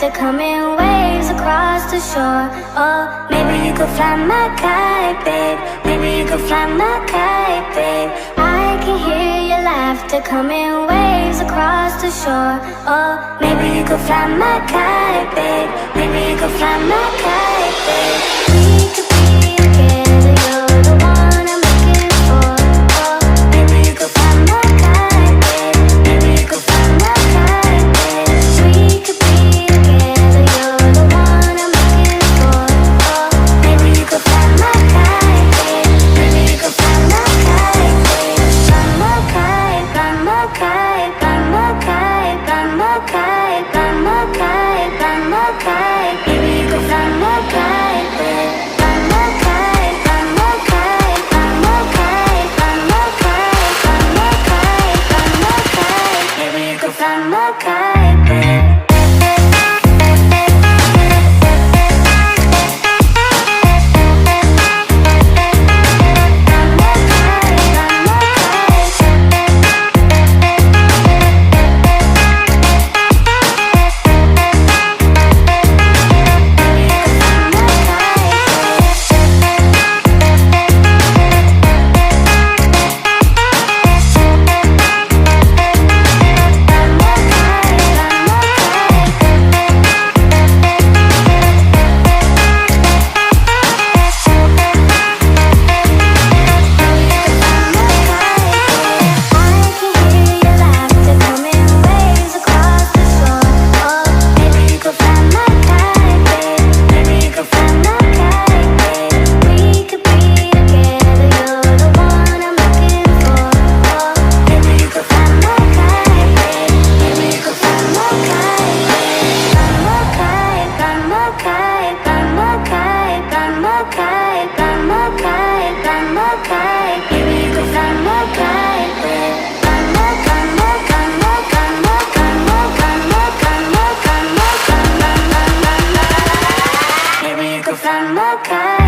laughter coming waves across the shore. Oh, maybe you could fly my kite, babe. Maybe you could fly my kite, babe. I can hear your laughter coming waves across the shore. Oh, maybe you could fly my kite, babe. Maybe you could fly my kite, babe. We could be together, you're the one I'm looking for. Oh, maybe you could fly my kite, babe. Maybe you could fly my kite, babe. We could be together, you're the one I'm looking for. Oh, maybe you could fly my kite, babe. Maybe you could fly my kite, babe. Fly my kite, fly my kite, fly my kite, fly my kite, fly my kite, fly my kite. Maybe you could fly my kite, babe. Fly my kite, fly my kite, fly my kite, fly my kite, fly my kite, fly my kite. Maybe you could fly my kite, babe. Fly my kite.